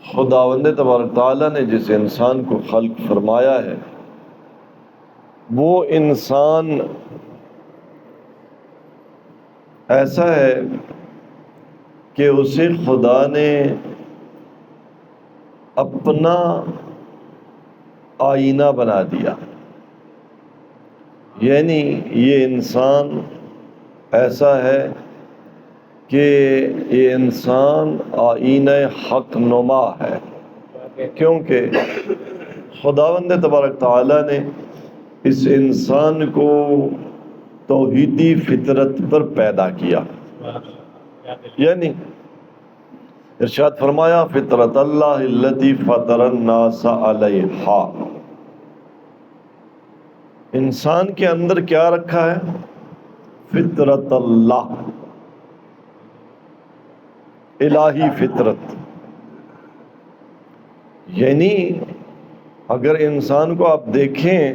خداوند تبارک تعالیٰ نے جس انسان کو خلق فرمایا ہے وہ انسان ایسا ہے کہ اسے خدا نے اپنا آئینہ بنا دیا. یعنی یہ انسان ایسا ہے کہ یہ انسان آئینہ حق نما ہے، کیونکہ خداوند تبارک تعالیٰ نے اس انسان کو توحیدی فطرت پر پیدا کیا. یعنی ارشاد فرمایا فطرت اللہ التی فطر الناس علیہا. انسان کے اندر کیا رکھا ہے؟ فطرت اللہ، الہی فطرت. یعنی اگر انسان کو آپ دیکھیں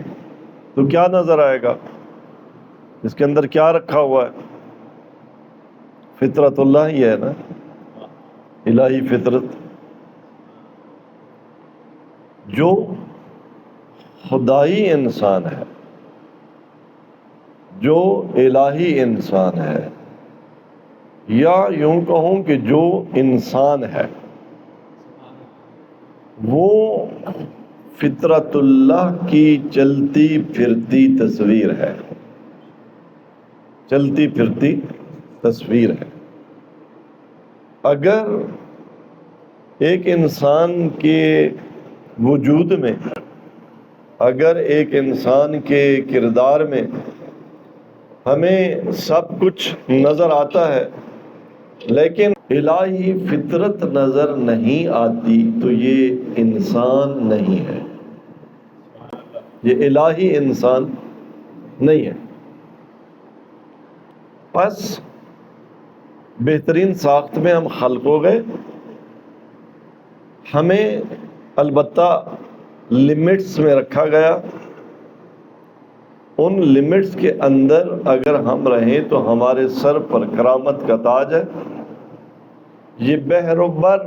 تو کیا نظر آئے گا؟ اس کے اندر کیا رکھا ہوا ہے؟ فطرت اللہ ہی ہے نا، الہی فطرت. جو خدائی انسان ہے، جو الہی انسان ہے، یا یوں کہوں کہ جو انسان ہے وہ فطرت اللہ کی چلتی پھرتی تصویر ہے، چلتی پھرتی تصویر ہے. اگر ایک انسان کے وجود میں، اگر ایک انسان کے کردار میں ہمیں سب کچھ نظر آتا ہے لیکن الہی فطرت نظر نہیں آتی تو یہ انسان نہیں ہے، یہ الہی انسان نہیں ہے. بس بہترین ساخت میں ہم خلق ہو گئے. ہمیں البتہ لمٹس میں رکھا گیا. ان لمٹس کے اندر اگر ہم رہیں تو ہمارے سر پر کرامت کا تاج ہے. یہ بحر و بر،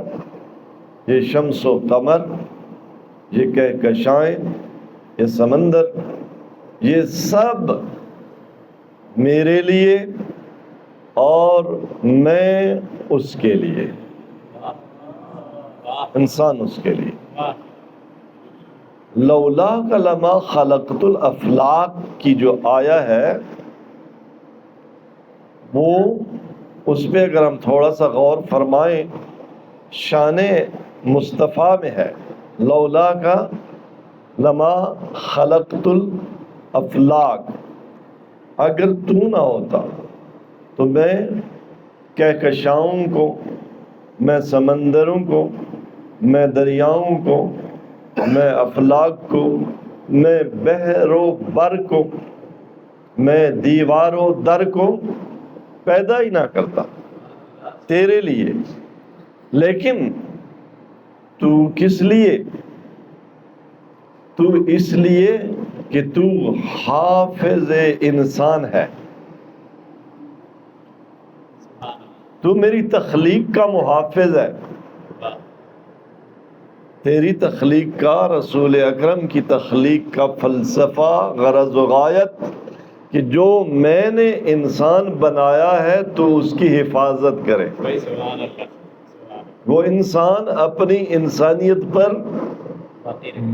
یہ شمس و قمر، یہ کہکشائیں، یہ سمندر، یہ سب میرے لیے اور میں اس کے لیے، انسان اس کے لیے. لولاک لما خلقت الافلاک کی جو آیا ہے وہ اس پہ اگر ہم تھوڑا سا غور فرمائیں شان مصطفیٰ میں ہے. لولاک لما خلقت الافلاک، اگر تو نہ ہوتا تو میں کہکشاؤں کو، میں سمندروں کو، میں دریاؤں کو، میں افلاک کو، میں بحر و بر کو، میں دیوار و در کو پیدا ہی نہ کرتا تیرے لیے. لیکن تو کس لیے؟ تو اس لیے کہ تو حافظ انسان ہے. تو میری تخلیق کا محافظ ہے. تیری تخلیق کا، رسول اکرم کی تخلیق کا فلسفہ، غرض و غایت کہ جو میں نے انسان بنایا ہے تو اس کی حفاظت کرے. وہ انسان اپنی انسانیت پر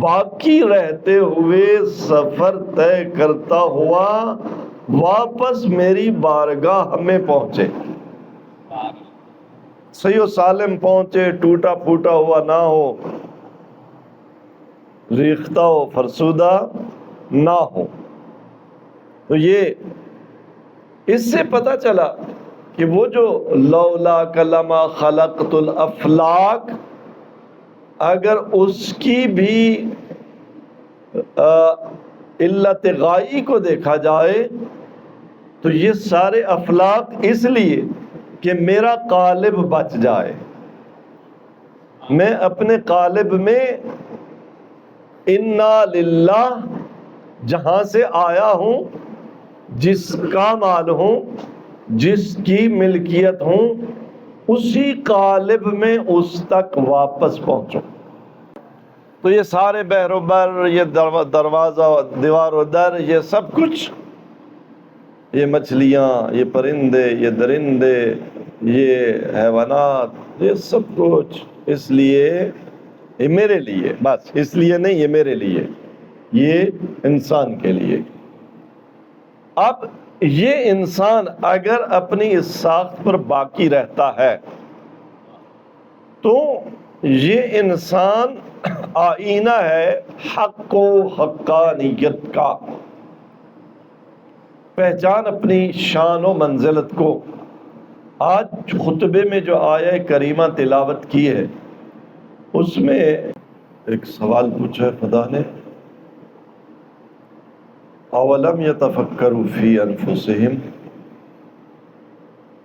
باقی رہتے ہوئے سفر طے کرتا ہوا واپس میری بارگاہ میں پہنچے، صحیح و سالم پہنچے، ٹوٹا پھوٹا ہوا نہ ہو، ریختہ و فرسودہ نہ ہو. تو یہ اس سے پتہ چلا کہ وہ جو لولاک لما خلقت الافلاک، اگر اس کی بھی علت غائی کو دیکھا جائے تو یہ سارے افلاک اس لیے کہ میرا قالب بچ جائے. میں اپنے قالب میں انا للہ جہاں سے آیا ہوں، جس کا مال ہوں، جس کی ملکیت ہوں، اسی قالب میں اس تک واپس پہنچو۔ تو یہ سارے بحر و بر، یہ دروازہ دیوار و در، یہ سب کچھ، یہ مچھلیاں، یہ پرندے، یہ درندے، یہ حیوانات، یہ سب کچھ اس لیے، یہ میرے لیے، بس اس لیے نہیں، یہ میرے لیے، یہ انسان کے لیے۔ اب یہ انسان اگر اپنی اس ساخت پر باقی رہتا ہے تو یہ انسان آئینہ ہے حق و حقانیت کا، پہچان اپنی شان و منزلت کو۔ آج خطبے میں جو آیہ کریمہ تلاوت کی ہے اس میں ایک سوال پوچھا ہے خدا نے، اولم یتفکروا فی انفسہم،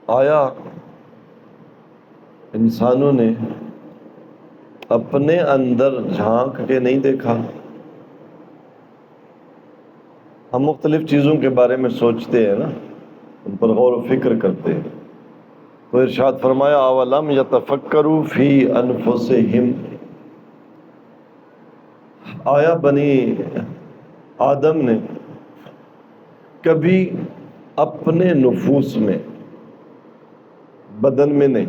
آیا انسانوں نے اپنے اندر جھانک کے نہیں دیکھا؟ ہم مختلف چیزوں کے بارے میں سوچتے ہیں نا، ان پر غور و فکر کرتے ہیں، تو ارشاد فرمایا اولم یتفکروا فی انفسہم، آیا بنی آدم نے کبھی اپنے نفوس میں، بدن میں نہیں،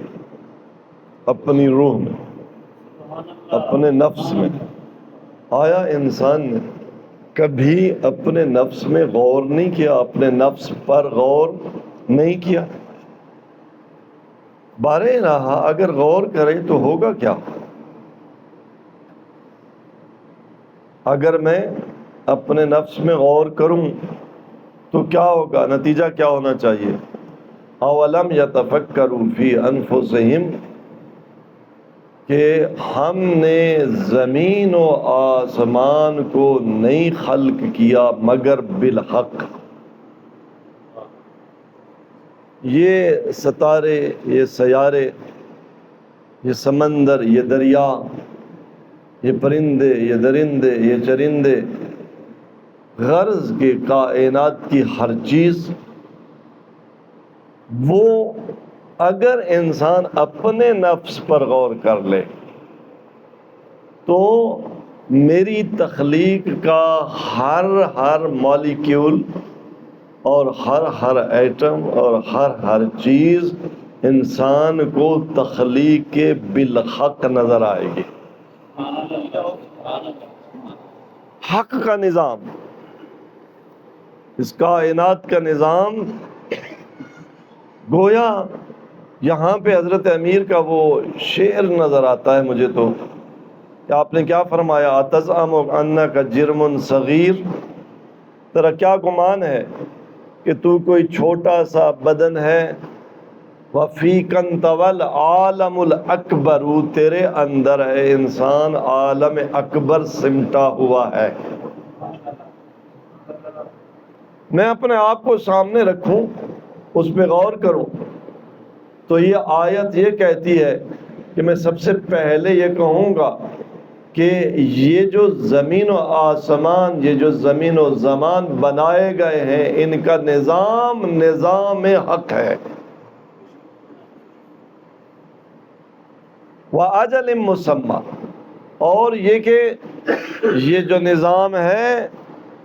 اپنی روح میں، اپنے نفس میں، آیا انسان نے کبھی اپنے نفس میں غور نہیں کیا، اپنے نفس پر غور نہیں کیا؟ بارے رہا اگر غور کرے تو ہوگا کیا؟ اگر میں اپنے نفس میں غور کروں تو کیا ہوگا، نتیجہ کیا ہونا چاہیے؟ اولم یتفکروا فی انفسہم، کہ ہم نے زمین و آسمان کو نہیں خلق کیا مگر بالحق۔ یہ ستارے، یہ سیارے، یہ سمندر، یہ دریا، یہ پرندے، یہ درندے، یہ چرندے، غرض کے کائنات کی ہر چیز، وہ اگر انسان اپنے نفس پر غور کر لے تو میری تخلیق کا ہر مالیکیول اور ہر ایٹم اور ہر چیز انسان کو تخلیق کے بالحق نظر آئے گی۔ حق کا نظام، اس کائنات کا نظام، گویا یہاں پہ حضرت امیر کا وہ شعر نظر آتا ہے مجھے تو، کہ آپ نے کیا فرمایا، اتزعم انک جرم صغیر، تیرا کیا گمان ہے کہ تو کوئی چھوٹا سا بدن ہے، وفیک انت والعالم الاکبر، تیرے اندر ہے انسان عالم اکبر سمٹا ہوا ہے۔ میں اپنے آپ کو سامنے رکھوں، اس پہ غور کروں تو یہ آیت یہ کہتی ہے کہ میں سب سے پہلے یہ کہوں گا کہ یہ جو زمین و آسمان، یہ جو زمین و زمان بنائے گئے ہیں، ان کا نظام حق ہے، وَأَجَلٍ مُّسَمًّى، اور یہ کہ یہ جو نظام ہے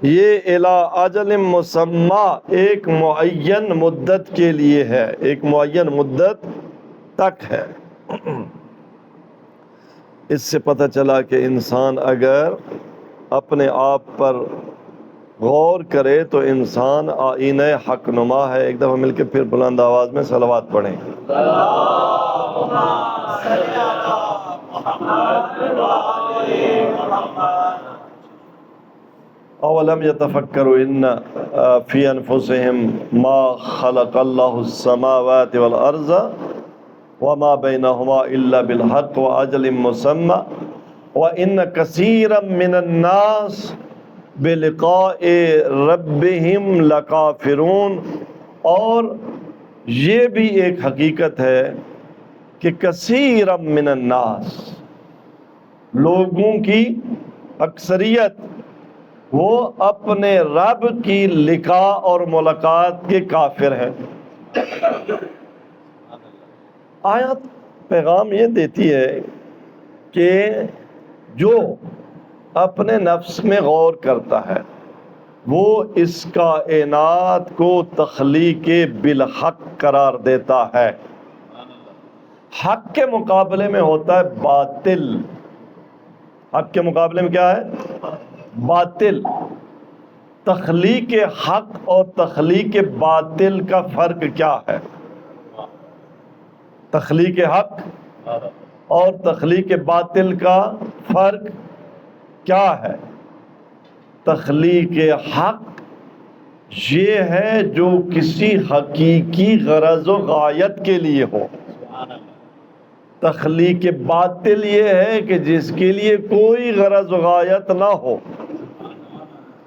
یہ اِلَىٰ أَجَلٍ مُّسَمًّى، ایک معین مدت کے لیے ہے، ایک معین مدت تک ہے۔ اس سے پتہ چلا کہ انسان اگر اپنے آپ پر غور کرے تو انسان آئینہ حق نما ہے۔ ایک دفعہ مل کے پھر بلند آواز میں صلوات پڑھیں۔ اولم یتفکروا ان فی انفسہم ما خلق اللہ السماوات والارض وما بینہما الا بالحق واجل مسمى وان کثیرا من الناس بلقاء ربہم لکافرون، اور یہ بھی ایک حقیقت ہے کہ کثیرا من الناس، لوگوں کی اکثریت، وہ اپنے رب کی لقاء اور ملاقات کے کافر ہیں۔ آیت پیغام یہ دیتی ہے کہ جو اپنے نفس میں غور کرتا ہے وہ اس کائنات کو تخلیق بالحق قرار دیتا ہے. حق کے مقابلے میں ہوتا ہے باطل. حق کے مقابلے میں کیا ہے؟ باطل. تخلیق حق اور تخلیق باطل کا فرق کیا ہے؟ تخلیق حق اور تخلیق باطل کا فرق کیا ہے؟ تخلیق حق یہ ہے جو کسی حقیقی غرض و غایت کے لیے ہو. تخلیق باطل یہ ہے کہ جس کے لیے کوئی غرض و غایت نہ ہو،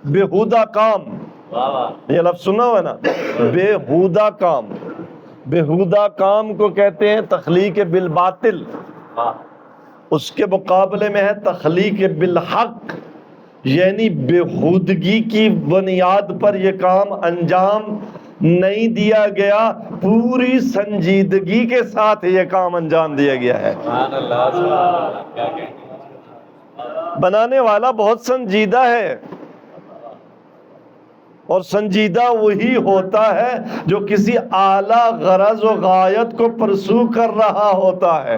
بےہودہ کام. یہ لفظ سنا ہوا ہے نا، بےہودہ کام. بےہودہ کام کو کہتے ہیں تخلیق بالباطل. اس کے مقابلے میں ہے تخلیق بالحق، یعنی بےہودگی کی بنیاد پر یہ کام انجام نہیں دیا گیا، پوری سنجیدگی کے ساتھ یہ کام انجام دیا گیا ہے. بنانے والا بہت سنجیدہ ہے، اور سنجیدہ وہی ہوتا ہے جو کسی اعلیٰ غرض و غایت کو پرسو کر رہا ہوتا ہے.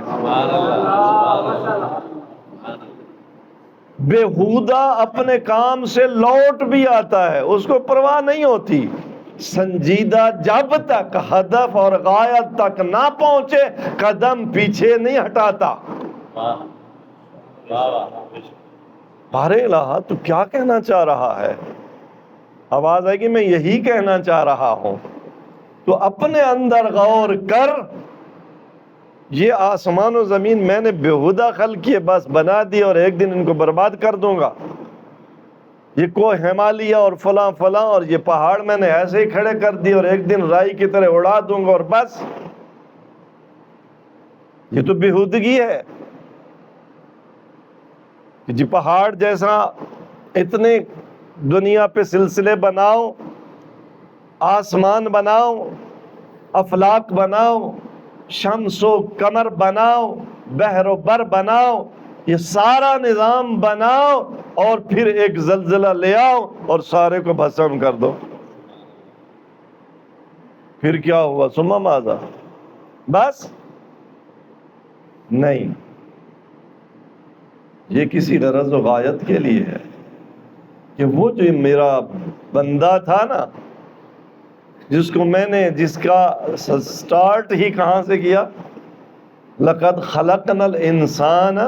بےہودہ اپنے کام سے لوٹ بھی آتا ہے، اس کو پرواہ نہیں ہوتی. سنجیدہ جب تک ہدف اور غایت تک نہ پہنچے قدم پیچھے نہیں ہٹاتا. بارے الہ تو کیا کہنا چاہ رہا ہے؟ آواز ہے کہ میں یہی کہنا چاہ رہا ہوں. تو اپنے اندر غور کر. یہ آسمان و زمین میں نے بےہودہ خلق کیے، بس بنا دی اور ایک دن ان کو برباد کر دوں گا. یہ کوہ ہمالیہ اور فلاں فلاں اور یہ پہاڑ میں نے ایسے ہی کھڑے کر دی اور ایک دن رائی کی طرح اڑا دوں گا اور بس. یہ تو بےہودگی ہے کہ جی پہاڑ جیسا اتنے دنیا پہ سلسلے بناؤ، آسمان بناؤ، افلاک بناؤ، شمس و قمر بناؤ، بحر و بر بناؤ، یہ سارا نظام بناؤ اور پھر ایک زلزلہ لے آؤ اور سارے کو بھسم کر دو. پھر کیا ہوا؟ ثم ماذا؟ بس نہیں. یہ کسی غرض و غایت کے لیے ہے کہ وہ جو میرا بندہ تھا نا، جس کو میں نے، جس کا سٹارٹ ہی کہاں سے کیا؟ لقد خلقنا الانسان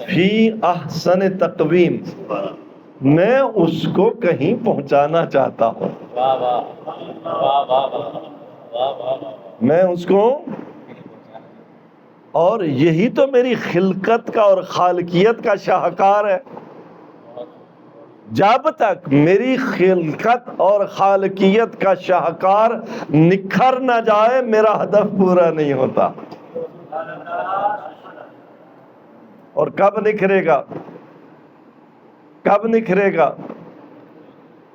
فی احسن تقویم. میں اس کو کہیں پہنچانا چاہتا ہوں. میں اس کو، اور یہی تو میری خلقت کا اور خالقیت کا شاہکار ہے. جب تک میری خلقت اور خالقیت کا شاہکار نکھر نہ جائے میرا ہدف پورا نہیں ہوتا. اور کب نکھرے گا؟ کب نکھرے گا؟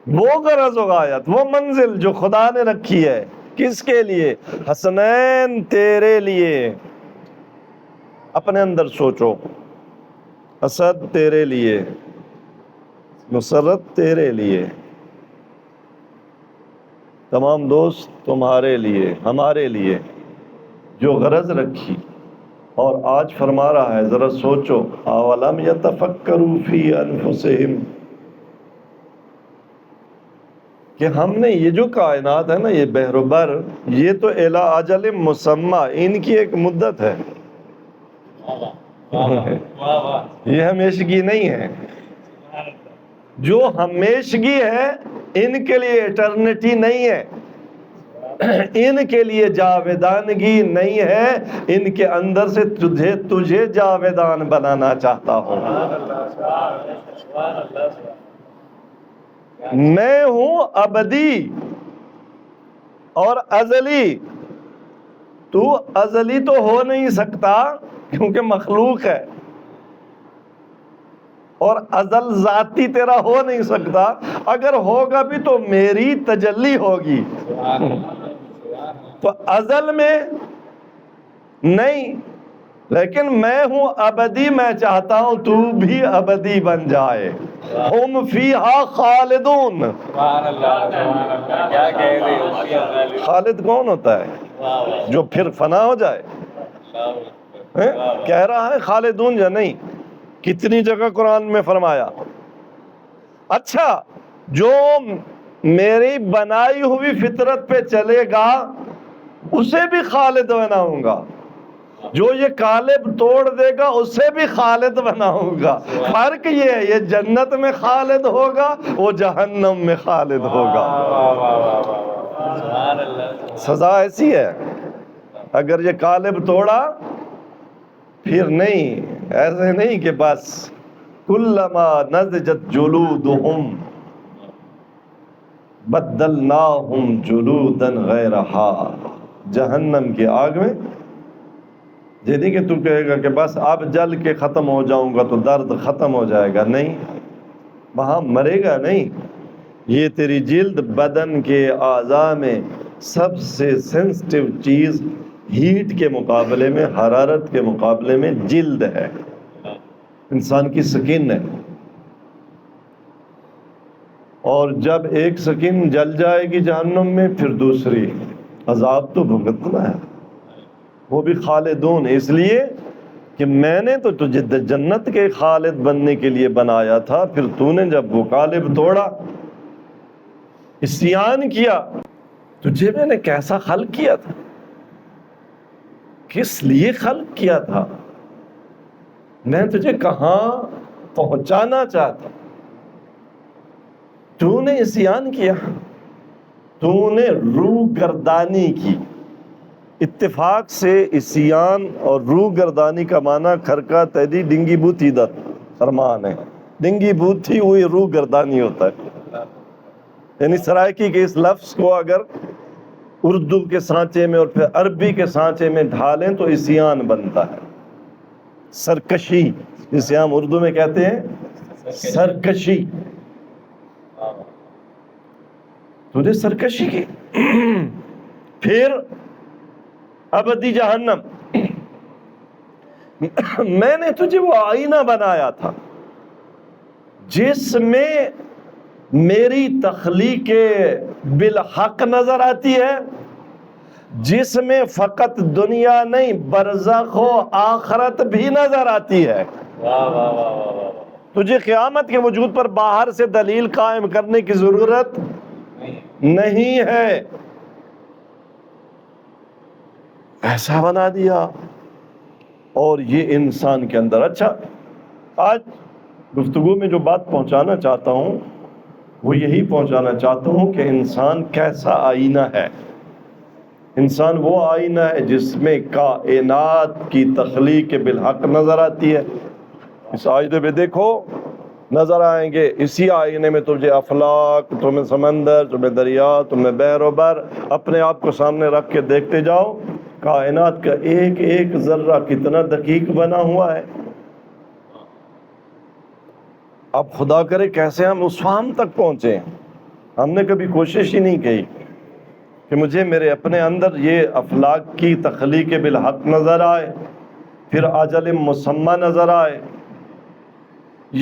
وہ غرض و غایت، وہ منزل جو خدا نے رکھی ہے. کس کے لیے؟ حسنین، تیرے لیے. اپنے اندر سوچو. اسد تیرے لیے، مسرت تیرے لیے، تمام دوست تمہارے لیے، ہمارے لیے جو غرض رکھی. اور آج فرما رہا ہے ذرا سوچو. اولم یتفکروا فی انفسہم، کہ ہم نے یہ جو کائنات ہے نا، یہ بحر و بر، یہ تو الی اجل مسمی، ان کی ایک مدت ہے. یہ ہمیشگی نہیں ہے. جو ہمیشگی ہے ان کے لیے ایٹرنٹی نہیں ہے، ان کے لیے جاویدانگی نہیں ہے. ان کے اندر سے تجھے جاویدان بنانا چاہتا ہوں. میں ہوں ابدی اور ازلی. تو ازلی تو ہو نہیں سکتا کیونکہ مخلوق ہے، اور ازل ذاتی تیرا ہو نہیں سکتا. اگر ہوگا بھی تو میری تجلی ہوگی. تو ازل میں نہیں، لیکن میں ہوں ابدی، میں چاہتا ہوں تو بھی ابدی بن جائے. ہم فیہا خالدون. خالد کون ہوتا ہے؟ جو پھر فنا ہو جائے. کہہ رہا ہے خالدون یا نہیں؟ کتنی جگہ قرآن میں فرمایا. اچھا، جو میری بنائی ہوئی فطرت پہ چلے گا اسے بھی خالد بناؤں گا، جو یہ قالب توڑ دے گا اسے بھی خالد بناؤں گا. فرق یہ ہے، یہ جنت میں خالد ہوگا، وہ جہنم میں خالد ہوگا. سزا ایسی ہے. اگر یہ قالب توڑا پھر نہیں، ایسے نہیں کہ بس کلما نضجت جلودہم بدلناہم جلودا غیرہا. جہنم کی آگ میں یہ نہیں کہ تو کہے گا کہ بس اب جل کے ختم ہو جاؤں گا تو درد ختم ہو جائے گا. نہیں، وہاں مرے گا نہیں. یہ تیری جلد، بدن کے اعضاء میں سب سے سینسٹیو چیز ہیٹ کے مقابلے میں، حرارت کے مقابلے میں جلد ہے. انسان کی سکن ہے. اور جب ایک سکن جل جائے گی جہنم میں، پھر دوسری عذاب تو بھگتنا ہے. وہ بھی خالدون، اس لیے کہ میں نے تو تجھے جنت کے خالد بننے کے لیے بنایا تھا. پھر تو نے جب وہ قالب توڑا، عصیان کیا، تجھے میں نے کیسا خلق کیا تھا، کس لیے خلق کیا تھا، میں تجھے کہاں پہنچانا چاہتا، تو نے عصیان کیا، تو نے روح گردانی کی. اتفاق سے عصیان اور روح گردانی کا معنی کھرکا تیدی ڈنگی بوتھی در فرمان ہے. ڈنگی بوتھی ہوئی روح گردانی ہوتا ہے. یعنی سرائکی کے اس لفظ کو اگر اردو کے سانچے میں اور پھر عربی کے سانچے میں ڈھالیں تو عصیان بنتا ہے. سرکشی، جسے ہم اردو میں کہتے ہیں سرکشی. تو نے سرکشی کی. پھر ابدی جہنم. میں نے تجھے وہ آئینہ بنایا تھا جس میں میری تخلیق بالحق نظر آتی ہے، جس میں فقط دنیا نہیں برزخ و آخرت بھی نظر آتی ہے. تجھے قیامت کے وجود پر باہر سے دلیل قائم کرنے کی ضرورت نہیں ہے. ایسا بنا دیا. اور یہ انسان کے اندر. اچھا، آج گفتگو میں جو بات پہنچانا چاہتا ہوں وہ یہی پہنچانا چاہتا ہوں کہ انسان کیسا آئینہ ہے. انسان وہ آئینہ ہے جس میں کائنات کی تخلیق بالحق نظر آتی ہے. اس آئینے میں دیکھو، نظر آئیں گے. اسی آئینے میں تجھے افلاک، تمہیں سمندر، تمہیں دریا، تمہیں بحر و بر، اپنے آپ کو سامنے رکھ کے دیکھتے جاؤ. کائنات کا ایک ایک ذرہ کتنا دقیق بنا ہوا ہے. اب خدا کرے کیسے ہم اس فہم تک پہنچے. ہم نے کبھی کوشش ہی نہیں کی کہ مجھے میرے اپنے اندر یہ افلاک کی تخلیق بالحق نظر آئے، پھر اجل مسمى نظر آئے.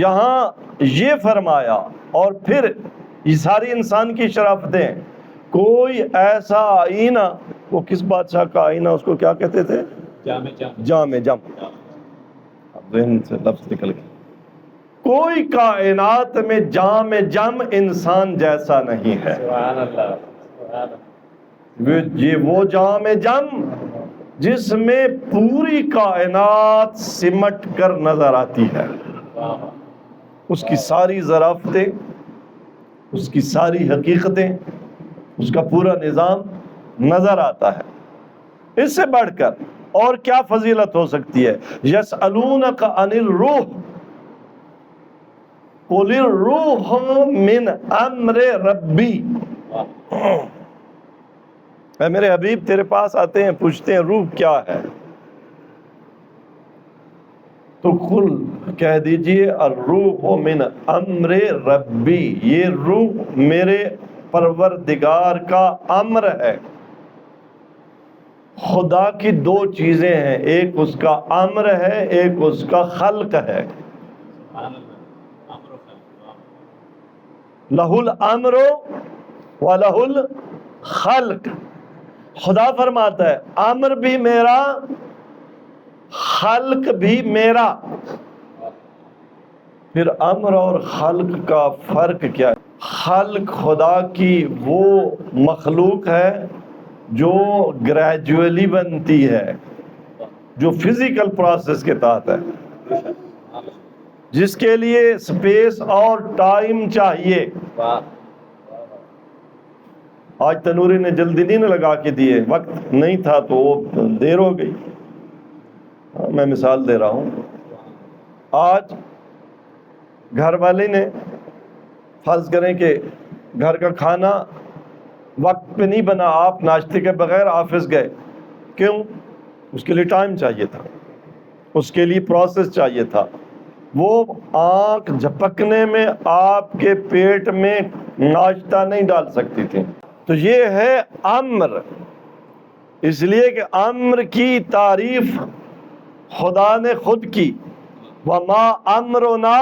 یہاں یہ فرمایا اور پھر یہ ساری انسان کی شرافتیں. کوئی ایسا آئینہ، وہ کس بادشاہ کا آئینہ، اس کو کیا کہتے تھے؟ جام جم. اب ذہن سے لفظ نکل گیا. کوئی کائنات میں جام جم انسان جیسا نہیں ہے. سبحان اللہ. یہ وہ جام جم جس میں پوری کائنات سمٹ کر نظر آتی ہے. اس کی ساری ظرافتیں، اس کی ساری حقیقتیں، اس کا پورا نظام نظر آتا ہے. اس سے بڑھ کر اور کیا فضیلت ہو سکتی ہے؟ یسألونک عن الروح قل الروح من امر ربی. اے میرے حبیب، تیرے پاس آتے ہیں، پوچھتے ہیں روح کیا ہے، تو قل کہہ دیجئے الروح من امر ربی، یہ روح میرے پروردگار کا امر ہے. خدا کی دو چیزیں ہیں، ایک اس کا امر ہے، ایک اس کا خلق ہے۔ سبحان اللہ، امر و خلق۔ لہ الامر ولہ الخلق۔ خدا فرماتا ہے امر بھی میرا، خلق بھی میرا۔ پھر امر اور خلق کا فرق کیا ہے؟ خلق خدا کی وہ مخلوق ہے جو گریجولی بنتی ہے، جو فزیکل پروسیس کے تحت ہے، جس کے لیے سپیس اور ٹائم چاہیے۔ آج تنوری نے جلدی نہیں لگا کے دیے، وقت نہیں تھا تو وہ دیر ہو گئی۔ میں مثال دے رہا ہوں، آج گھر والے نے فرض کریں کہ گھر کا کھانا وقت پہ نہیں بنا، آپ ناشتے کے بغیر آفس گئے، کیوں؟ اس کے لیے ٹائم چاہیے تھا، اس کے لیے پروسیس چاہیے تھا۔ وہ آنکھ جھپکنے میں آپ کے پیٹ میں ناشتہ نہیں ڈال سکتی تھی۔ تو یہ ہے امر، اس لیے کہ امر کی تعریف خدا نے خود کی، وَمَا أَمْرُنَا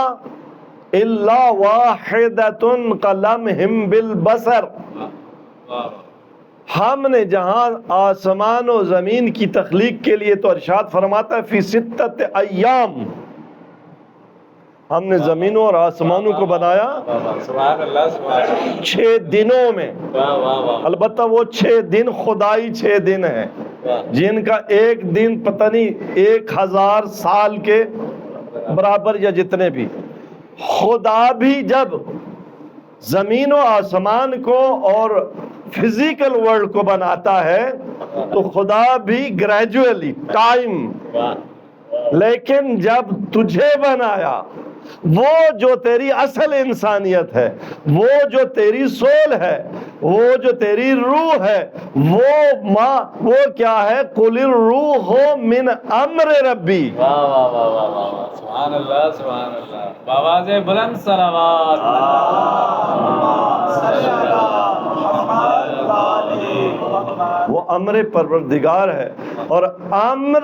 إِلَّا وَاحِدَةٌ كَلَمْحٍ بِالْبَصَرِ۔ ہم نے جہاں آسمان و زمین کی تخلیق کے لیے تو ارشاد فرماتا ہے فی ستۃ ایام، ہم نے زمینوں اور آسمانوں کو بنایا سبحان اللہ، سبحان اللہ، 6 دنوں میں۔ واہ واہ واہ، البتہ وہ 6 دن خدائی 6 دن ہیں، جن کا ایک دن پتہ نہیں 1000 سال کے برابر یا جتنے بھی۔ خدا بھی جب زمین و آسمان کو اور فزیکل ورلڈ کو بناتا ہے تو خدا بھی گریجولی ٹائم، لیکن جب تجھے بنایا، وہ جو تیری اصل انسانیت ہے، وہ جو تیری سول ہے، وہ جو تیری روح ہے، وہ کیا ہے؟ قُلِ الرُّوحُ مِنْ أَمْرِ رَبِّي۔ واہ واہ واہ واہ واہ، سبحان اللہ، سبحان اللہ، بآواز بلند صلوات۔ وہ امر پروردگار ہے، اور امر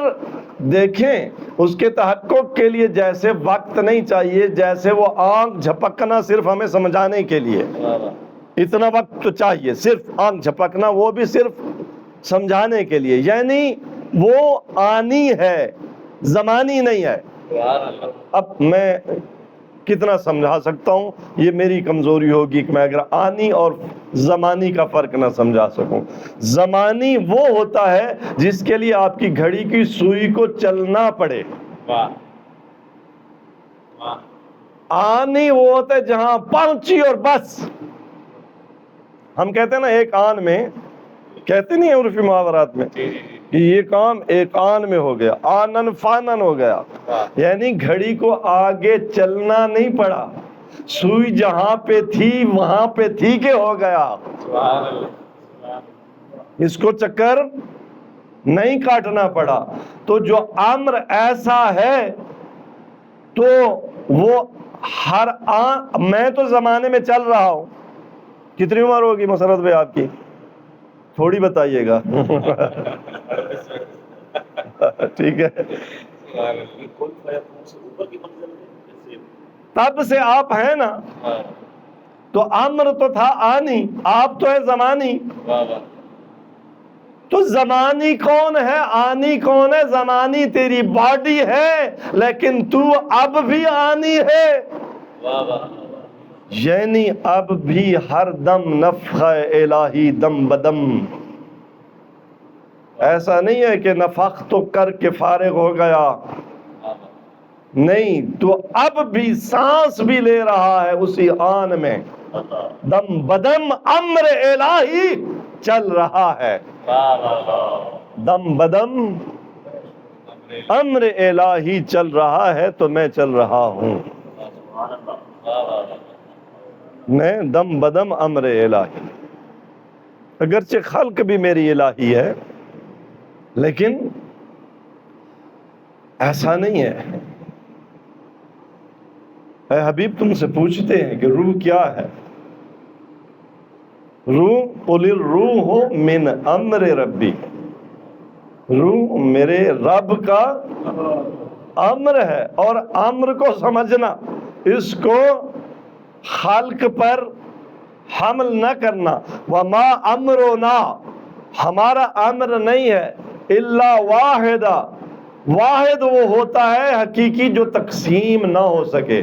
دیکھیں اس کے تحقق کے لیے جیسے وقت نہیں چاہیے، جیسے وہ آنکھ جھپکنا صرف ہمیں سمجھانے کے لیے اتنا وقت تو چاہیے، صرف آنکھ جھپکنا وہ بھی صرف سمجھانے کے لیے، یعنی وہ آنی ہے، زمانی نہیں ہے۔ اب میں کتنا سمجھا سکتا ہوں، یہ میری کمزوری ہوگی کہ میں اگر آنی اور زمانی کا فرق نہ سمجھا سکوں۔ زمانی وہ ہوتا ہے جس کے لیے آپ کی گھڑی کی سوئی کو چلنا پڑے، آنی وہ ہوتا ہے جہاں پہنچی اور بس۔ ہم کہتے ہیں نا ایک آن میں، کہتے نہیں ہیں عرفی محاورات میں کہ یہ کام ایک آن میں ہو گیا، آنن فانن ہو گیا، یعنی گھڑی کو آگے چلنا نہیں پڑا، سوئی جہاں پہ تھی وہاں پہ تھی کہ ہو گیا، اس کو چکر نہیں کاٹنا پڑا۔ تو جو امر ایسا ہے تو وہ ہر میں تو زمانے میں چل رہا ہوں۔ کتنی عمر ہوگی مسرت بھائی آپ کی؟ تھوڑی بتائیے گا۔ ٹھیک ہے، تب سے آپ ہیں نا، تو امر تو تھا آنی، آپ تو ہے زمانی۔ تو زمانی کون ہے؟ آنی کون ہے؟ زمانی تیری باڈی ہے، لیکن تو اب بھی آنی ہے، یعنی اب بھی ہر دم نفخ الہی دم بدم۔ ایسا نہیں ہے کہ نفخ تو کر کے فارغ ہو گیا، نہیں، تو اب بھی سانس بھی لے رہا ہے اسی آن میں، دم بدم امر الہی چل رہا ہے، دم بدم امر الہی چل رہا ہے، تو میں چل رہا ہوں، میں دم بدم امر الہی۔ اگرچہ خلق بھی میری الہی ہے، لیکن ایسا نہیں ہے۔ اے حبیب تم سے پوچھتے ہیں کہ روح کیا ہے؟ روح قُلِ الرُّوحُ مِنْ أَمْرِ رَبِّي، روح میرے رب کا امر ہے، اور امر کو سمجھنا، اس کو خلق پر حمل نہ کرنا۔ وما امرنا، ہمارا امر نہیں ہے، الا واحدہ، واحد وہ ہوتا ہے حقیقی جو تقسیم نہ ہو سکے،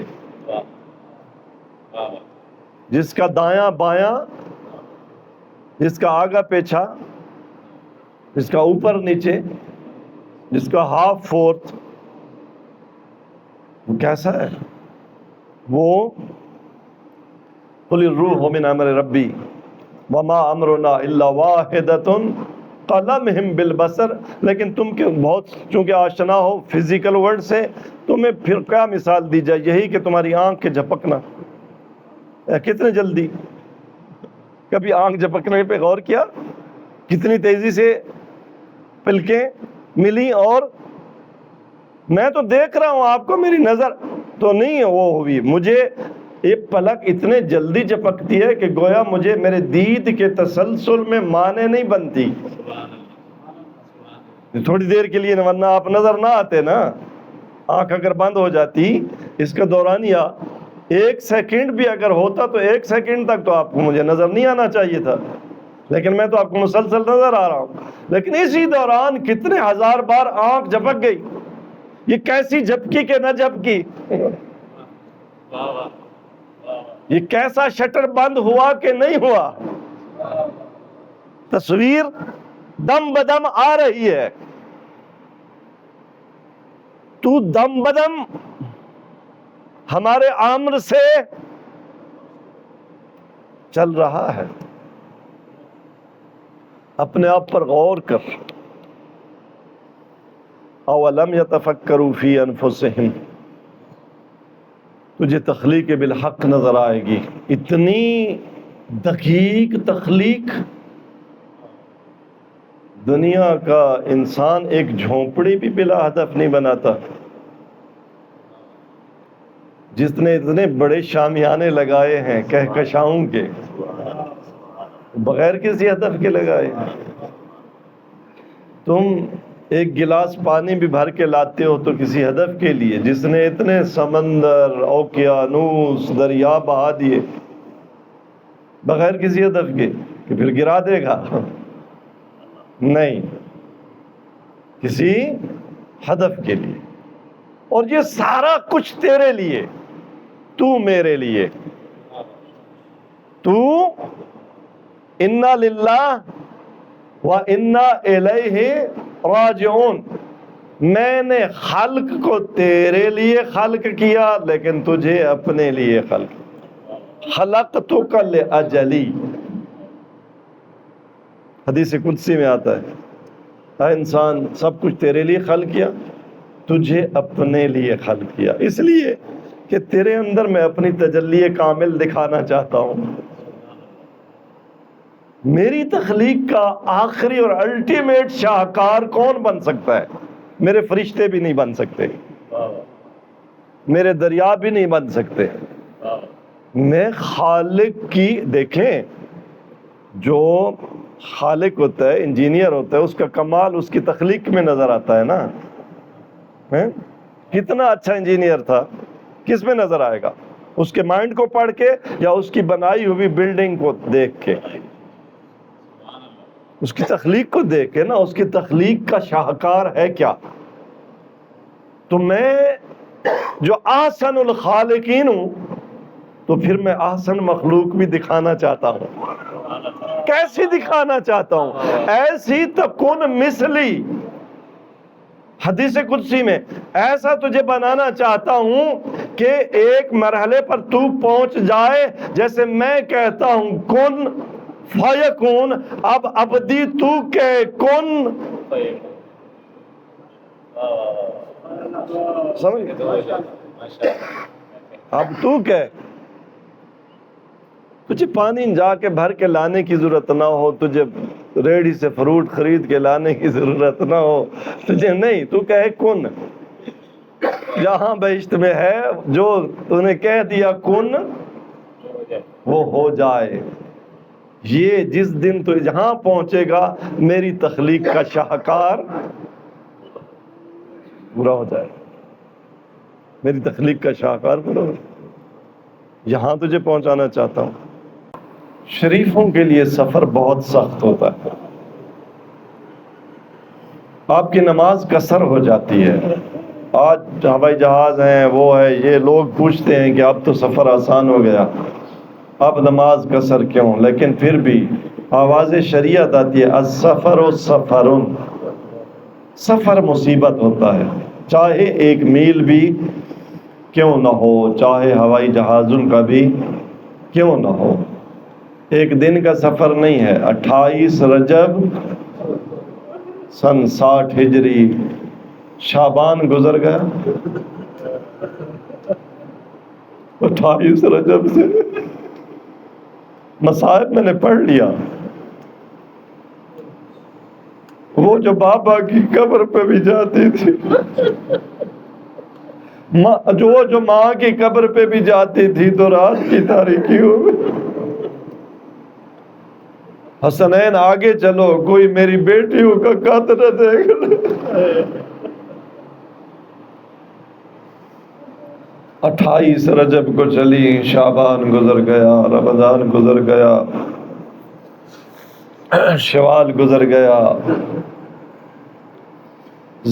جس کا دایاں بایاں، جس کا آگا پیچھا، جس کا اوپر نیچے، جس کا ہاف فورتھ، وہ کیسا ہے؟ وہ قل الروح من امر ربی وما امرنا الا واحدۃ کلمح بالبصر۔ لیکن تم کے بہت چونکہ آشنا ہو فزیکل ورڈ سے، تمہیں پھر کیا مثال دی جائے؟ یہی کہ تمہاری آنکھ کے جھپکنا، کتنے جلدی، کبھی آنکھ جھپکنے پہ غور کیا؟ کتنی تیزی سے پلکیں ملی، اور میں تو دیکھ رہا ہوں آپ کو، میری نظر تو نہیں وہ ہوئی، مجھے ایک پلک اتنے جلدی جھپکتی ہے کہ گویا مجھے میرے دید کے تسلسل میں معنی نہیں بنتی، تھوڑی دیر کے لیے، ورنہ آپ نظر نہ آتے نا، آنکھ اگر بند ہو جاتی، اس کا دورانیہ 1 سیکنڈ بھی اگر ہوتا تو 1 سیکنڈ تک تو آپ کو مجھے نظر نہیں آنا چاہیے تھا، لیکن میں تو آپ کو مسلسل نظر آ رہا ہوں۔ لیکن اسی دوران کتنے ہزار بار آنکھ جھپک گئی، یہ کیسی جھپکی کہ نہ جھپکی، یہ کیسا شٹر بند ہوا کہ نہیں ہوا، تصویر دم بدم آ رہی ہے، تو دم بدم ہمارے امر سے چل رہا ہے۔ اپنے آپ پر غور کر، اولم یتفکروا فی انفسہم، تجھے تخلیق بالحق نظر آئے گی، اتنی دقیق تخلیق۔ دنیا کا انسان ایک جھونپڑی بھی بلا ہدف نہیں بناتا، جس نے اتنے بڑے شامیانے لگائے ہیں کہکشاؤں کے، بغیر کسی ہدف کے لگائے۔ تم ایک گلاس پانی بھی بھر کے لاتے ہو تو کسی ہدف کے لیے، جس نے اتنے سمندر، اوقیانوس، دریا بہا دیے بغیر کسی ہدف کے کہ پھر گرا دے گا، نہیں، کسی ہدف کے لیے۔ اور یہ سارا کچھ تیرے لیے، تو میرے لیے، تو انا للہ و انا الیہ راجعون، میں نے خلق کو تیرے لیے خلق کیا، لیکن تجھے اپنے لیے خلق، خلقتک لاجلی، حدیث قدسی میں آتا ہے، اے انسان سب کچھ تیرے لیے خلق کیا، تجھے اپنے لیے خلق کیا، اس لیے کہ تیرے اندر میں اپنی تجلی کامل دکھانا چاہتا ہوں۔ میری تخلیق کا آخری اور الٹیمیٹ شاہکار کون بن سکتا ہے؟ میرے فرشتے بھی نہیں بن سکتے، میرے دریا بھی نہیں بن سکتے، میں خالق کی، دیکھیں جو خالق ہوتا ہے، انجینئر ہوتا ہے، اس کا کمال اس کی تخلیق میں نظر آتا ہے نا، کتنا اچھا انجینئر تھا، کس میں نظر آئے گا؟ اس کے مائنڈ کو پڑھ کے یا اس کی بنائی ہوئی بلڈنگ کو دیکھ کے؟ اس کی تخلیق کو دیکھ کے نا، اس کی تخلیق کا شاہکار ہے کیا؟ تو میں جو احسن الخالقین ہوں، تو پھر میں احسن مخلوق بھی دکھانا چاہتا ہوں۔ کیسی دکھانا چاہتا ہوں؟ ایسی تکن مثلی، حدیث قدسی میں ایسا تجھے بنانا چاہتا ہوں کہ ایک مرحلے پر تو پہنچ جائے، جیسے میں کہتا ہوں کن فیکون، اب ابدی تو کہ کن، سمجھ؟ اب تو کہ تجھے پانی جا کے بھر کے لانے کی ضرورت نہ ہو، تجھے ریڑھی سے فروٹ خرید کے لانے کی ضرورت نہ ہو، تجھے نہیں، تو کہے کن، جہاں بہشت میں ہے جو تو نے کہہ دیا کن وہ ہو جائے۔ یہ جس دن تو جہاں پہنچے گا میری تخلیق کا شاہکار پورا ہو جائے، میری تخلیق کا شاہکار پورا ہو جائے، یہاں تجھے پہنچانا چاہتا ہوں۔ شریفوں کے لیے سفر بہت سخت ہوتا ہے، آپ کی نماز قصر ہو جاتی ہے۔ آج ہوائی جہاز ہیں، وہ ہے، یہ لوگ پوچھتے ہیں کہ اب تو سفر آسان ہو گیا، اب نماز قصر کیوں؟ لیکن پھر بھی آواز شریعت آتی ہے، السفر سفر، سفر مصیبت ہوتا ہے، چاہے 1 میل بھی کیوں نہ ہو، چاہے ہوائی جہازوں کا بھی کیوں نہ ہو۔ 1 دن کا سفر نہیں ہے۔ 28 رجب سن 60 ہجری شعبان گزر گیا، 28 رجب سے مصائب میں نے پڑھ لیا۔ وہ جو بابا کی قبر پہ بھی جاتی تھی، جو ماں کی قبر پہ بھی جاتی تھی تو رات کی تاریکی ہو گئی۔ حسنین آگے چلو، کوئی میری بیٹیوں کا قتل نہ دیکھ لے۔ 28 رجب کو چلی، شعبان گزر گیا، رمضان گزر گیا، شوال گزر گیا،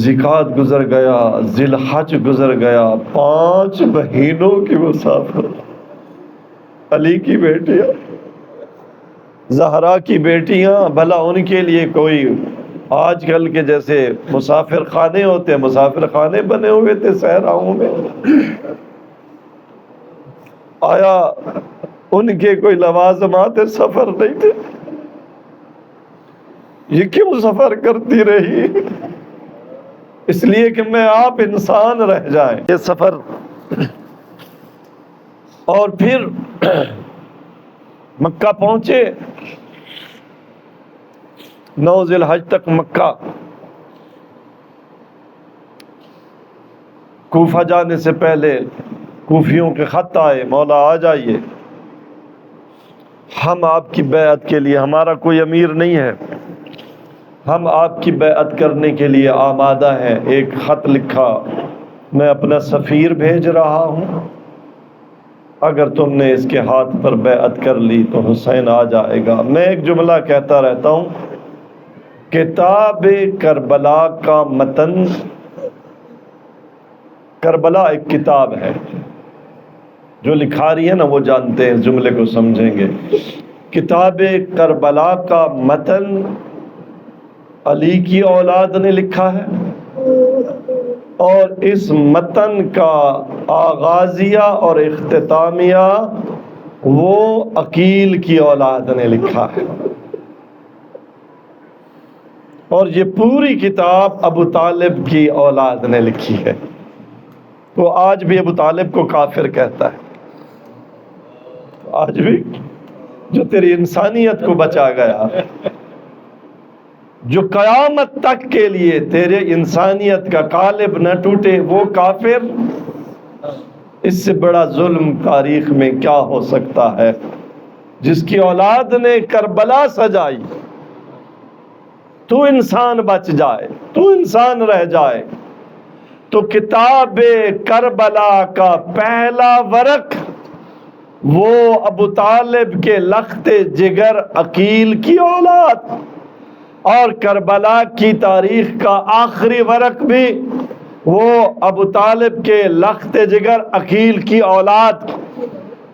ذکات گزر گیا، ذی الحج گزر گیا، 5 مہینوں کی مسافر۔ علی کی بیٹیاں، زہرا کی بیٹیاں، بھلا ان کے لیے کوئی آج کل کے جیسے مسافر خانے ہوتے ہیں، مسافر خانے بنے ہوئے تھے صحراؤں میں؟ آیا ان کے کوئی لوازمات سفر نہیں تھے؟ یہ کیوں سفر کرتی رہی؟ اس لیے کہ میں آپ انسان رہ جائیں۔ یہ سفر، اور پھر مکہ پہنچے، 9 ذی الحج تک مکہ۔ کوفہ جانے سے پہلے کوفیوں کے خط آئے، مولا آ جائیے، ہم آپ کی بیعت کے لیے، ہمارا کوئی امیر نہیں ہے، ہم آپ کی بیعت کرنے کے لیے آمادہ ہیں۔ ایک خط لکھا، میں اپنا سفیر بھیج رہا ہوں، اگر تم نے اس کے ہاتھ پر بیعت کر لی تو حسین آ جائے گا۔ میں ایک جملہ کہتا رہتا ہوں، کتاب کربلا کا متن، کربلا ایک کتاب ہے، جو لکھاری ہے نا وہ جانتے ہیں، اس جملے کو سمجھیں گے۔ کتاب کربلا کا متن علی کی اولاد نے لکھا ہے، اور اس متن کا آغازیہ اور اختتامیہ وہ عقیل کی اولاد نے لکھا ہے، اور یہ پوری کتاب ابو طالب کی اولاد نے لکھی ہے۔ وہ آج بھی ابو طالب کو کافر کہتا ہے، آج بھی، جو تیری انسانیت کو بچا گیا، جو قیامت تک کے لیے تیرے انسانیت کا قالب نہ ٹوٹے، وہ کافر۔ اس سے بڑا ظلم تاریخ میں کیا ہو سکتا ہے؟ جس کی اولاد نے کربلا سجائی، تو انسان بچ جائے، تو انسان رہ جائے، تو کتاب کربلا کا پہلا ورق وہ ابو طالب کے لخت جگر عقیل کی اولاد، اور کربلا کی تاریخ کا آخری ورق بھی وہ ابو طالب کے لخت جگر عقیل کی اولاد۔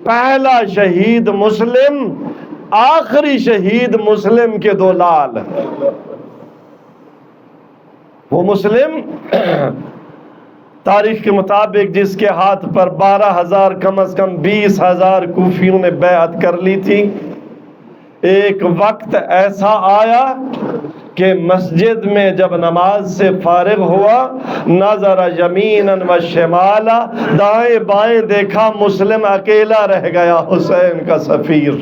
پہلا شہید مسلم، آخری شہید مسلم کے 2 لال۔ وہ مسلم تاریخ کے مطابق جس کے ہاتھ پر 12,000 کم از کم 20,000 کوفیوں نے بیعت کر لی تھی، ایک وقت ایسا آیا کہ مسجد میں جب نماز سے فارغ ہوا، نظر یمیناً و شمالا، دائیں بائیں دیکھا، مسلم اکیلا رہ گیا، حسین کا سفیر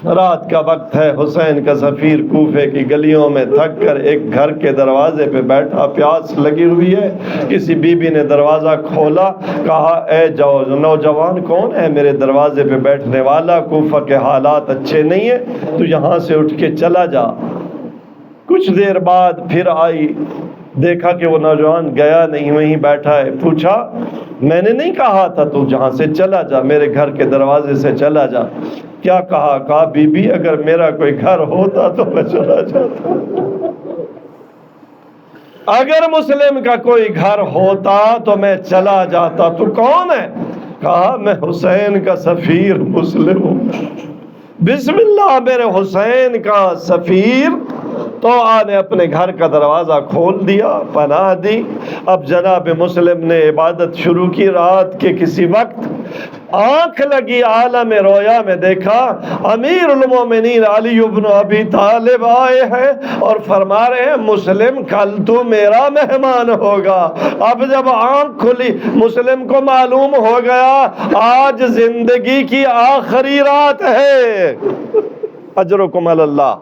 رات کا وقت ہے، حسین کا سفیر کوفے کی گلیوں میں تھک کر ایک گھر کے دروازے پہ بیٹھا، پیاس لگی ہوئی ہے۔ کسی بی بی نے دروازہ کھولا، کہا اے نوجوان کون ہے میرے دروازے پہ بیٹھنے والا؟ کوفہ کے حالات اچھے نہیں ہیں، تو یہاں سے اٹھ کے چلا جا۔ کچھ دیر بعد پھر آئی، دیکھا کہ وہ نوجوان گیا نہیں، وہیں بیٹھا ہے۔ پوچھا میں نے نہیں کہا تھا تو جہاں سے چلا جا، میرے گھر کے دروازے سے چلا جا؟ کیا کہا؟ کہا بی بی اگر میرا کوئی گھر ہوتا تو میں چلا جاتا، اگر مسلم کا کوئی گھر ہوتا تو میں چلا جاتا۔ تو کون ہے؟ کہا میں حسین کا سفیر مسلم ہوں۔ بسم اللہ، میرے حسین کا سفیر۔ تو نے اپنے گھر کا دروازہ کھول دیا، پناہ دی۔ اب جناب مسلم نے عبادت شروع کی۔ رات کے کسی وقت آنکھ لگی، عالم رویا میں دیکھا امیر المومنین علی بن ابی طالب آئے ہیں اور فرما رہے ہیں مسلم کل تو میرا مہمان ہوگا۔ اب جب آنکھ کھلی، مسلم کو معلوم ہو گیا آج زندگی کی آخری رات ہے۔ اجرکم علی اللہ۔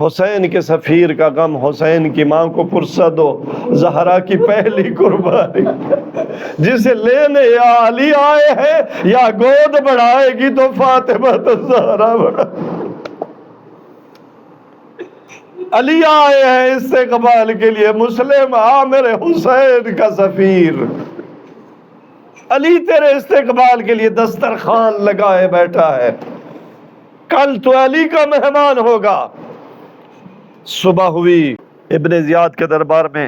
حسین کے سفیر کا غم، حسین کی ماں کو پرسد ہو، زہرا کی پہلی قربانی، جسے لینے یا علی آئے ہیں یا گود بڑھائے گی تو فاطمہ تو زہرا بڑھا۔ علی آئے ہیں استقبال کے لیے، مسلم آ میرے حسین کا سفیر، علی تیرے استقبال کے لیے دسترخوان لگائے بیٹھا ہے، کل تو علی کا مہمان ہوگا۔ صبح ہوئی، ابن زیاد کے دربار میں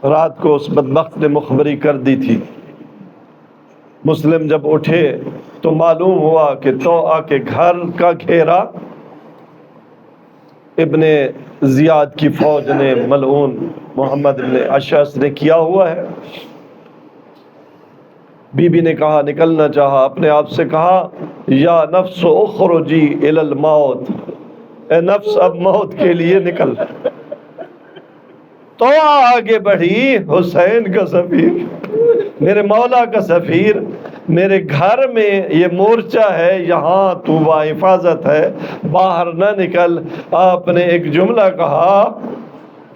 رات کو اس بدبخت نے مخبری کر دی تھی۔ مسلم جب اٹھے تو معلوم ہوا کہ توآ کے گھر کا گھیرا ابن زیاد کی فوج نے، ملعون محمد ابن اشعث نے کیا ہوا ہے۔ بی بی نے کہا، نکلنا چاہا، اپنے آپ سے کہا یا نفس اخرجی الی الموت، اے نفس اب موت کے لیے نکل۔ تو آگے بڑھی، حسین کا سفیر، میرے مولا کا سفیر، میرے گھر میں یہ مورچہ ہے، یہاں تو باحفاظت ہے، باہر نہ نکل۔ آپ نے ایک جملہ کہا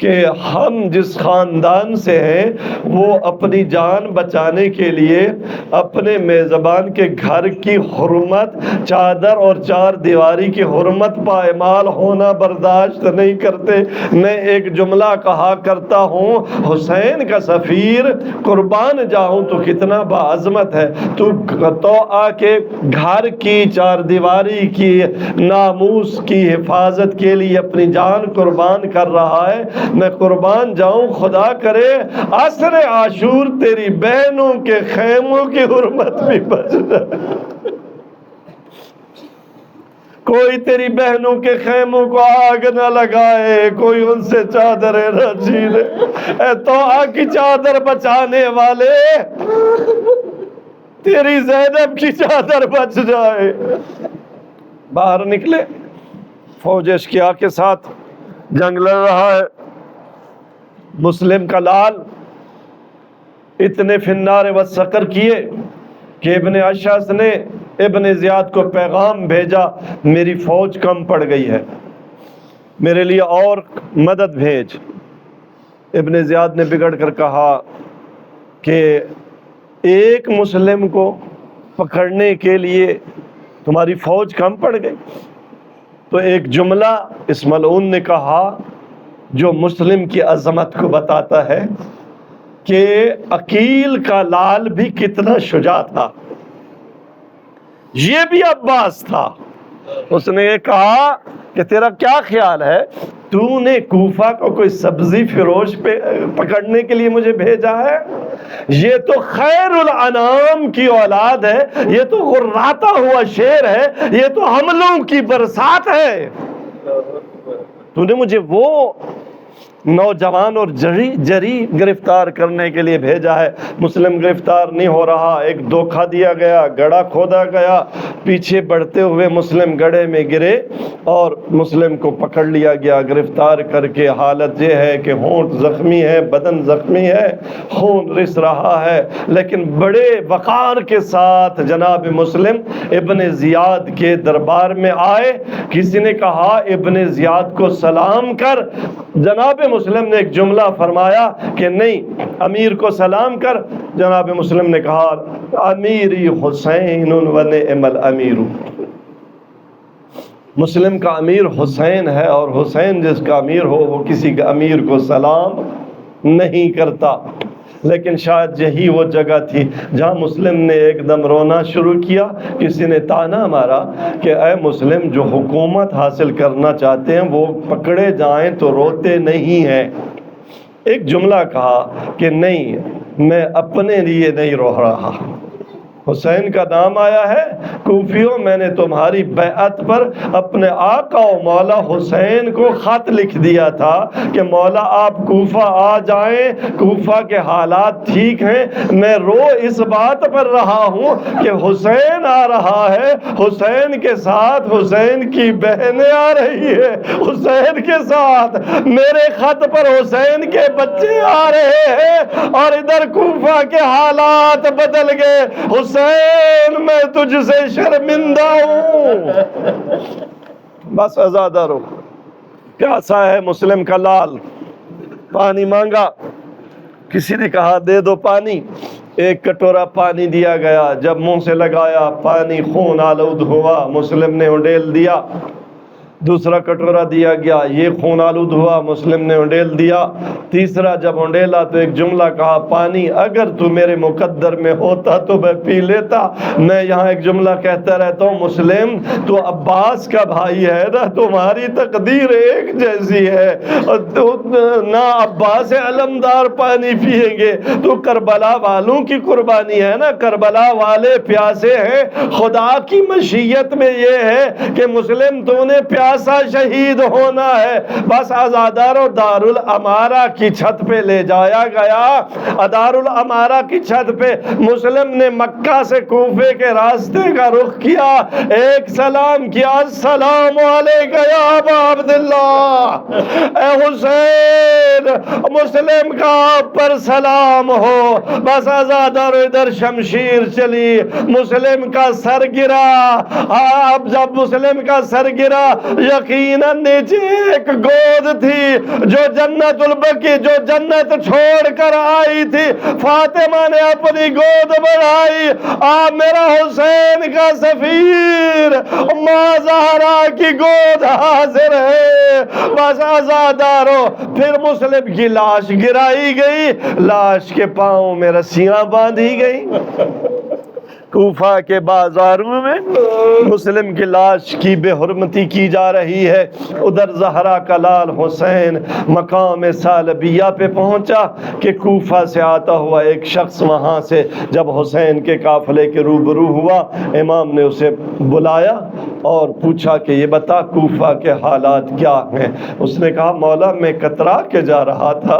کہ ہم جس خاندان سے ہیں وہ اپنی جان بچانے کے لیے اپنے میزبان کے گھر کی حرمت، چادر اور چار دیواری کی حرمت پائمال ہونا برداشت نہیں کرتے۔ میں ایک جملہ کہا کرتا ہوں، حسین کا سفیر، قربان جاؤں تو کتنا باعظمت ہے، تو آ کے گھر کی چار دیواری کی ناموس کی حفاظت کے لیے اپنی جان قربان کر رہا ہے۔ میں قربان جاؤں، خدا کرے عصر عاشور تیری بہنوں کے خیموں کی حرمت بھی بچ جائے، کوئی تیری بہنوں کے خیموں کو آگ نہ لگائے، کوئی ان سے چادریں نہ چھینے۔ اے توآ کی چادر بچانے والے، تیری زینب کی چادر بچ جائے۔ باہر نکلے، فوج اشقیاء کے ساتھ جنگ لڑ رہا ہے۔ مسلم کا لال اتنے فنار والسقر کیے کہ ابن اشعث نے ابن زیاد کو پیغام بھیجا، میری فوج کم پڑ گئی ہے، میرے لیے اور مدد بھیج۔ ابن زیاد نے بگڑ کر کہا کہ ایک مسلم کو پکڑنے کے لیے تمہاری فوج کم پڑ گئی؟ تو ایک جملہ اس ملعون نے کہا جو مسلم کی عظمت کو بتاتا ہے کہ عقیل کا لال بھی کتنا شجاع تھا، یہ بھی عباس تھا۔ اس نے یہ کہا کہ تیرا کیا خیال ہے، تو نے کوفہ کو کوئی سبزی فروش پہ پکڑنے کے لیے مجھے بھیجا ہے؟ یہ تو خیر الانام کی اولاد ہے، یہ تو غراتا ہوا شیر ہے، یہ تو حملوں کی برسات ہے، تو نے مجھے وہ نوجوان اور جری گرفتار کرنے کے لیے بھیجا ہے، مسلم گرفتار نہیں ہو رہا، ایک دھوکہ دیا گیا، گڑھا کھودا گیا، پیچھے بڑھتے ہوئے مسلم گڑھے میں گرے اور مسلم کو پکڑ لیا گیا گرفتار کر کے۔ حالت یہ ہے کہ ہونٹ زخمی ہے، بدن زخمی ہے، خون رس رہا ہے، لیکن بڑے وقار کے ساتھ جناب مسلم ابن زیاد کے دربار میں آئے۔ کسی نے کہا ابن زیاد کو سلام کر، جناب مسلم نے ایک جملہ فرمایا کہ نہیں، امیر کو سلام کر۔ جناب مسلم نے کہا امیری حسین و نعم الامیر، مسلم کا امیر حسین ہے اور حسین جس کا امیر ہو وہ کسی کے امیر کو سلام نہیں کرتا۔ لیکن شاید یہی وہ جگہ تھی جہاں مسلم نے ایک دم رونا شروع کیا۔ کسی نے طعنہ مارا کہ اے مسلم، جو حکومت حاصل کرنا چاہتے ہیں وہ پکڑے جائیں تو روتے نہیں ہیں۔ ایک جملہ کہا کہ نہیں، میں اپنے لیے نہیں رو رہا، حسین کا نام آیا ہے، کوفیوں میں نے تمہاری بیعت پر اپنے آقا و مولا حسین کو خط لکھ دیا تھا کہ مولا آپ کوفہ آ جائیں، کوفہ کے حالات ٹھیک ہیں۔ میں رو اس بات پر رہا ہوں کہ حسین آ رہا ہے، حسین کے ساتھ حسین کی بہنیں آ رہی ہے، حسین کے ساتھ میرے خط پر حسین کے بچے آ رہے ہیں، اور ادھر کوفہ کے حالات بدل گئے۔ حسین میں تجھ سے شرمندہ ہوں۔ بس آزادہ رو، پیاسا ہے مسلم کا لال، پانی مانگا، کسی نے کہا دے دو پانی، ایک کٹورا پانی دیا گیا، جب منہ سے لگایا پانی خون آلود ہوا، مسلم نے انڈیل دیا۔ دوسرا کٹورا دیا گیا، یہ خون آلود ہوا، مسلم نے انڈیل دیا۔ تیسرا جب انڈیلا تو ایک جملہ کہا پانی اگر تو میرے مقدر میں ہوتا تو میں پی لیتا۔ میں یہاں ایک جملہ کہتا رہتا ہوں، مسلم تو عباس کا بھائی ہے نا، تمہاری تقدیر ایک جیسی ہے، نہ عباس علمدار پانی پیئیں گے تو کربلا والوں کی قربانی ہے نا، کربلا والے پیاسے ہیں۔ خدا کی مشیت میں یہ ہے کہ مسلم تو نے پیاسا شہید ہونا ہے۔ بس آزادارو دارالامارہ کی چھت پہ لے جایا گیا۔ دارالامارہ کی چھت پہ مسلم نے مکہ سے کوفے کے راستے کا رخ کیا، ایک سلام کیا، السلام علیکم یا ابا عبداللہ، اے حسین، مسلم کا آپ پر سلام ہو۔ بس آزادارو ادھر شمشیر چلی، مسلم کا سر گرا۔ اب جب مسلم کا سر گرا یقیناً نیچے ایک گود تھی جو جنت البقیع، جو جنت چھوڑ کر آئی تھی، فاطمہ نے اپنی گود بڑھائی، میرا حسین کا سفیر ماں زہرا کی گود حاضر ہے۔ بس آزادارو پھر مسلم کی لاش گرائی گئی، لاش کے پاؤں میں رسیاں باندھی گئی۔ کوفہ کے بازاروں میں مسلم کی لاش کی بے حرمتی کی جا رہی ہے۔ ادھر زہرا کا لال حسین مقام ثعلبیہ پہ پہنچا کہ کوفہ سے آتا ہوا ایک شخص وہاں سے جب حسین کے قافلے کے روبرو ہوا، امام نے اسے بلایا اور پوچھا کہ یہ بتا کوفہ کے حالات کیا ہیں۔ اس نے کہا مولا میں کترا کے جا رہا تھا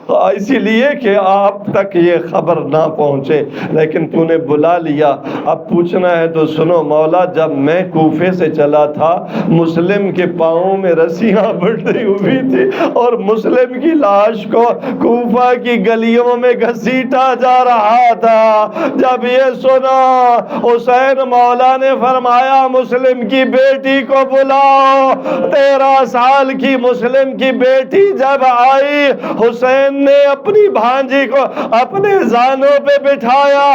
اسی لیے کہ آپ تک یہ خبر نہ پہنچے، لیکن تو نے بلا لیا، اب پوچھنا ہے تو سنو مولا، جب میں کوفے سے چلا تھا مسلم کے پاؤں میں رسیاں بڑھی ہوئی تھی اور مسلم کی لاش کو کوفہ کی گلیوں میں گھسیٹا جا رہا تھا۔ جب یہ سنا حسین مولا نے فرمایا مسلم کی بیٹی کو بلاؤ۔ 13 سال کی مسلم کی بیٹی جب آئی، حسین نے اپنی بھانجی کو اپنے زانوں پہ بٹھایا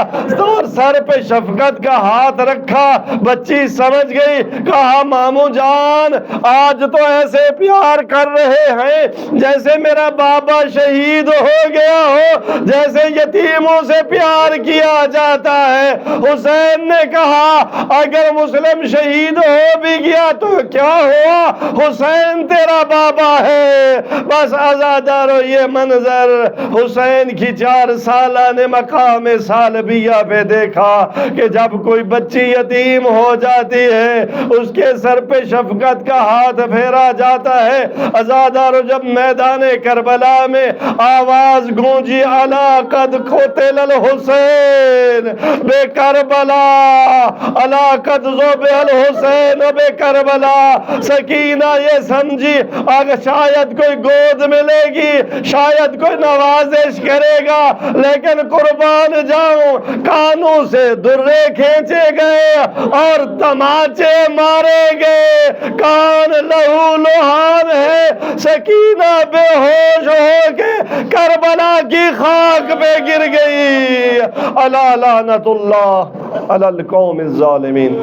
اور سر پہ شفقت کا ہاتھ رکھا۔ بچی سمجھ گئی، کہا ماموں جان آج تو ایسے پیار کر رہے ہیں جیسے میرا بابا شہید ہو گیا ہو، جیسے یتیموں سے پیار کیا جاتا ہے۔ حسین نے کہا اگر مسلم شہید ہو بھی گیا تو کیا ہوا، حسین تیرا بابا ہے۔ بس آزادارو یہ منظر حسین کی 4 سالہ نے مقام ثعلبیہ پہ دیکھا۔ کہ جب کوئی بچی یتیم ہو جاتی ہے اس کے سر پہ شفقت کا ہاتھ پھیرا جاتا ہے۔ عزادارو جب میدان کربلا میں آواز گونجی الا قد قتل الحسین بے کربلا، الا قد ذبح الحسین بے کربلا، سکینہ یہ سمجھی اگر شاید کوئی گود ملے گی، شاید کوئی نوازش کرے گا، لیکن قربان جاؤں کانوں سے درے کھینچے گئے اور تماچے مارے گئے، کان لہو لہان ہے، سکینہ بے ہوش ہو کے کربلا کی خاک پہ گر گئی۔ الا لعنت اللہ علی القوم الظالمین۔